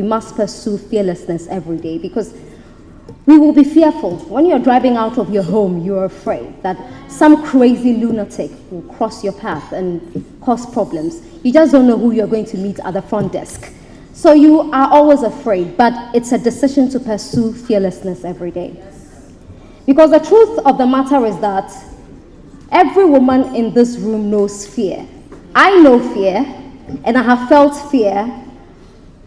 must pursue fearlessness every day, because we will be fearful. When you're driving out of your home, you're afraid that some crazy lunatic will cross your path and cause problems. You just don't know who you're going to meet at the front desk. So you are always afraid, but it's a decision to pursue fearlessness every day. Because the truth of the matter is that every woman in this room knows fear. I know fear, and I have felt fear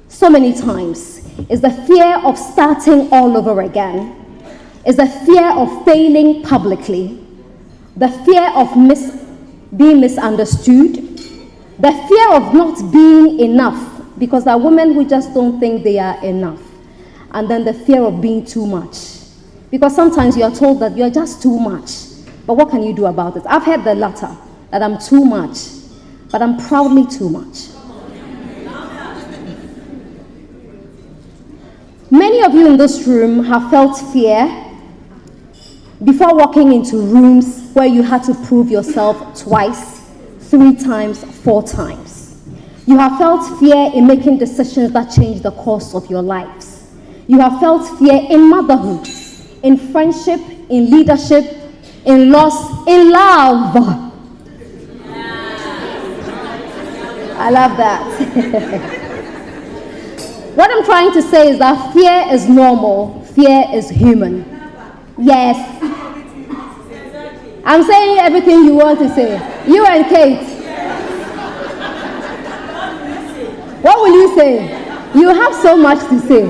so many times. It's the fear of starting all over again. It's the fear of failing publicly. The fear of being misunderstood. The fear of not being enough, because there are women who just don't think they are enough. And then the fear of being too much. Because sometimes you are told that you're just too much. But what can you do about it? I've heard the latter, that I'm too much, but I'm proudly too much. Many of you in this room have felt fear before walking into rooms where you had to prove yourself twice, 3 times, 4 times. You have felt fear in making decisions that change the course of your lives. You have felt fear in motherhood, in friendship, in leadership, in loss, in love. I love that. What I'm trying to say is that fear is normal, fear is human. Yes. I'm saying everything you want to say. You and Kate. What will you say? You have so much to say.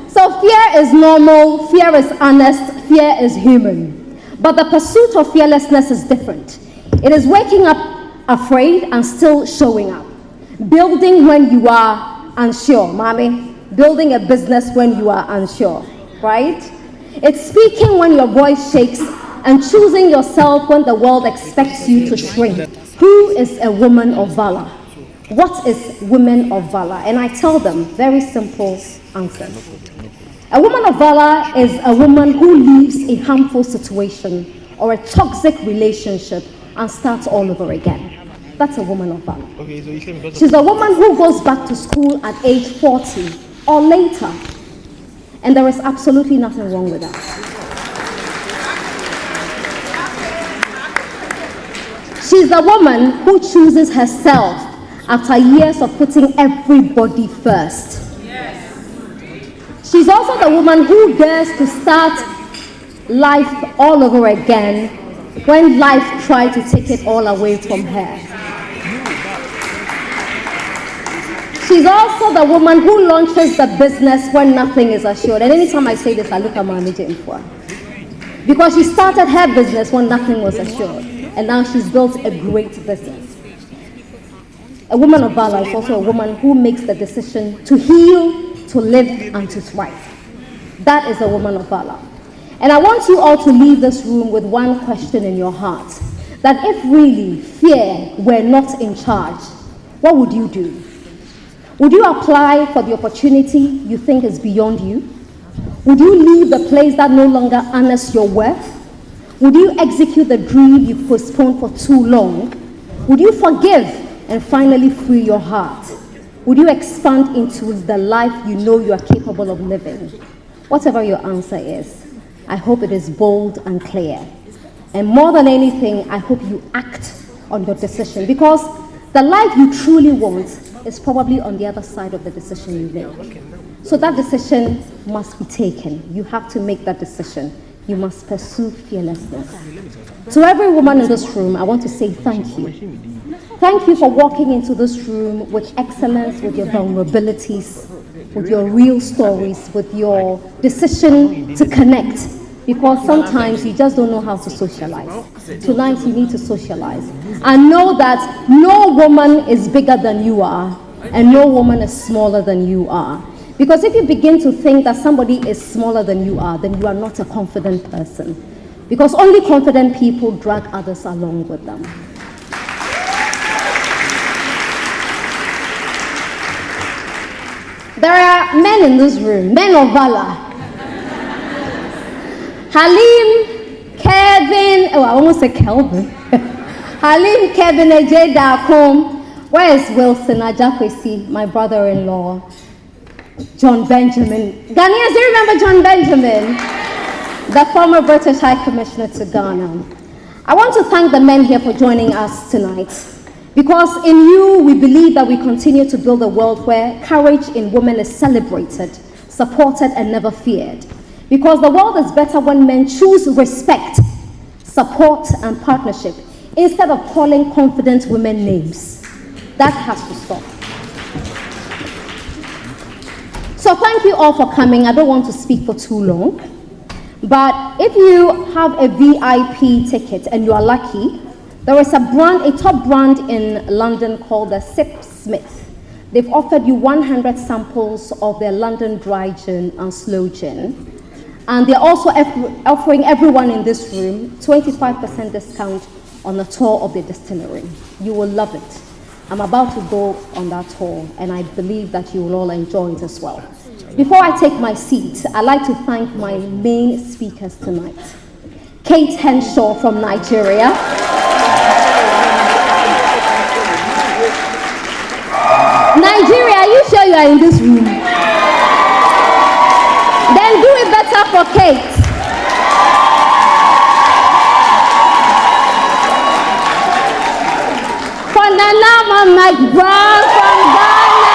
So fear is normal, fear is honest, fear is human. But the pursuit of fearlessness is different. It is waking up afraid and still showing up. Building when you are unsure, mommy. Building a business when you are unsure, right? It's speaking when your voice shakes and choosing yourself when the world expects you to shrink. Who is a woman of valor? What is women of valor? And I tell them very simple answers. A woman of valor is a woman who leaves a harmful situation or a toxic relationship and starts all over again. That's a woman of valor. She's a woman who goes back to school at age 40 or later. And there is absolutely nothing wrong with that. She's a woman who chooses herself after years of putting everybody first. She's also the woman who dares to start life all over again when life tried to take it all away from her. She's also the woman who launches the business when nothing is assured. And anytime I say this, I look at my manager in for her. Because she started her business when nothing was assured. And now she's built a great business. A woman of valor is also a woman who makes the decision to heal, to live, and to thrive. That is a woman of valor. And I want you all to leave this room with one question in your heart. That if really fear were not in charge, what would you do? Would you apply for the opportunity you think is beyond you? Would you leave the place that no longer honors your worth? Would you execute the dream you postponed for too long? Would you forgive and finally free your heart? Would you expand into the life you know you are capable of living? Whatever your answer is, I hope it is bold and clear. And more than anything, I hope you act on your decision, because the life you truly want is probably on the other side of the decision you make. So that decision must be taken. You have to make that decision. You must pursue fearlessness. To every woman in this room, I want to say thank you. Thank you for walking into this room with excellence, with your vulnerabilities, with your real stories, with your decision to connect. Because sometimes you just don't know how to socialize. Tonight you need to socialize. And know that no woman is bigger than you are, and no woman is smaller than you are. Because if you begin to think that somebody is smaller than you are, then you are not a confident person. Because only confident people drag others along with them. There are men in this room, men of valor. Halim, Kevin, oh, I almost said Kelvin. Halim Kevin J. Dakom. Where is Wilson Ajakwesi, my brother-in-law? John Benjamin. Ghanaians, do you remember John Benjamin? The former British High Commissioner to Ghana. I want to thank the men here for joining us tonight. Because in you, we believe that we continue to build a world where courage in women is celebrated, supported, and never feared. Because the world is better when men choose respect, support, and partnership instead of calling confident women names. That has to stop. So thank you all for coming. I don't want to speak for too long. But if you have a VIP ticket and you are lucky, there is a top brand in London called the Sip Smith. They've offered you 100 samples of their London dry gin and slow gin. And they're also offering everyone in this room 25% discount on a tour of the distillery. You will love it. I'm about to go on that tour, and I believe that you will all enjoy it as well. Before I take my seat, I'd like to thank my main speakers tonight. Kate Henshaw from Nigeria. Nigeria, are you sure you are in this room? Then do it better for Kate. For Nana McBrown from Ghana.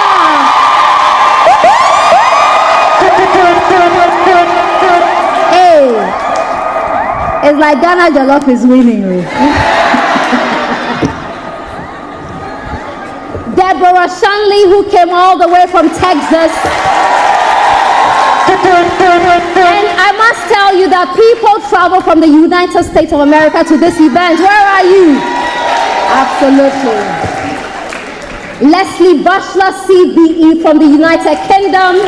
Hey, it's like Ghana Jollof is winning. Deborah Shanley, who came all the way from Texas. And I must tell you that people travel from the United States of America to this event. Where are you? Absolutely. Leslie Butler, CBE from the United Kingdom.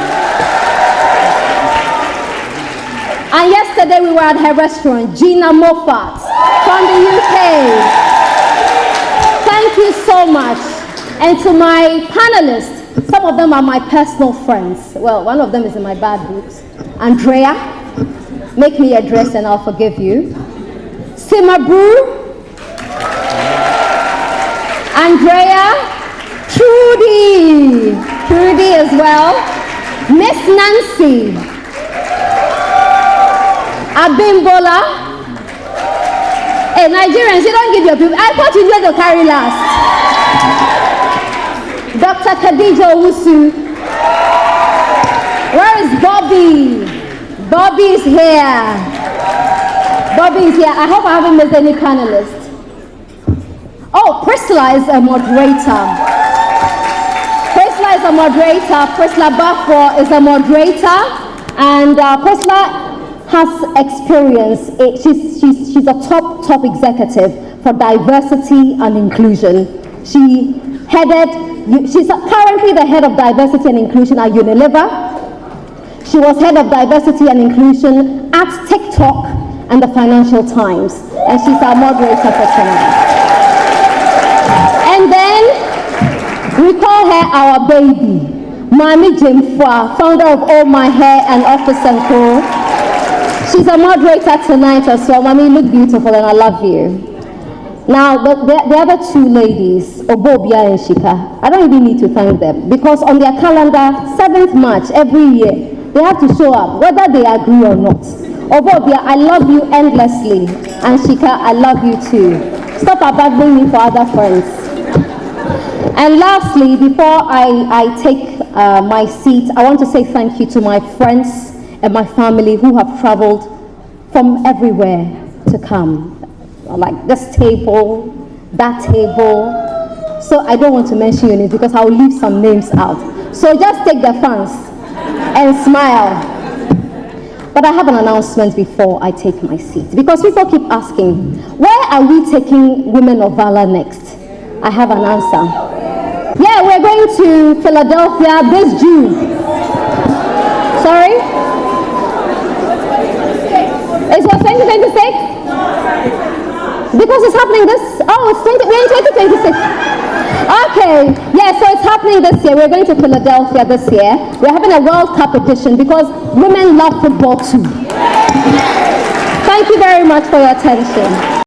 And yesterday we were at her restaurant, Gina Moffat from the UK. Thank you so much. And to my panelists, some of them are my personal friends. Well, one of them is in my bad books. Andrea, make me a dress and I'll forgive you. Simabru, Andrea, Trudy as well. Miss Nancy, Abimbola. Hey, Nigerians, you don't give your people. I thought you were to carry last. Dr. Khadija Owusu. Where is Bobby? Bobby is here. Bobby is here. I hope I haven't missed any panelists. Oh, Priscilla is a moderator. Priscilla is a moderator. Priscilla Bafo is a moderator. And Priscilla has experience. She's a top executive for diversity and inclusion. She's currently the head of diversity and inclusion at Unilever. She was head of diversity and inclusion at TikTok and the Financial Times. And she's our moderator for tonight. And then we call her our baby, Mami Jimfwa, founder of All My Hair and Office & Co. She's a moderator tonight as well. Mami, you look beautiful and I love you. Now, the other two ladies, Obobia and Shika, I don't even need to thank them because on their calendar, 7th March every year, they have to show up, whether they agree or not. Obobia, I love you endlessly. And Shika, I love you too. Stop abandoning me for other friends. And lastly, before I take my seat, I want to say thank you to my friends and my family who have traveled from everywhere to come. Like this table, that table. So I don't want to mention your names because I'll leave some names out. So just take the fans and smile. But I have an announcement before I take my seat because people keep asking, where are we taking Women of Valour next? I have an answer. Yeah, we're going to Philadelphia this June. Sorry? It's what, 2026? Because it's happening we're in 2026. Okay, yeah, so it's happening this year. We're going to Philadelphia this year. We're having a World Cup edition because women love football too. Thank you very much for your attention.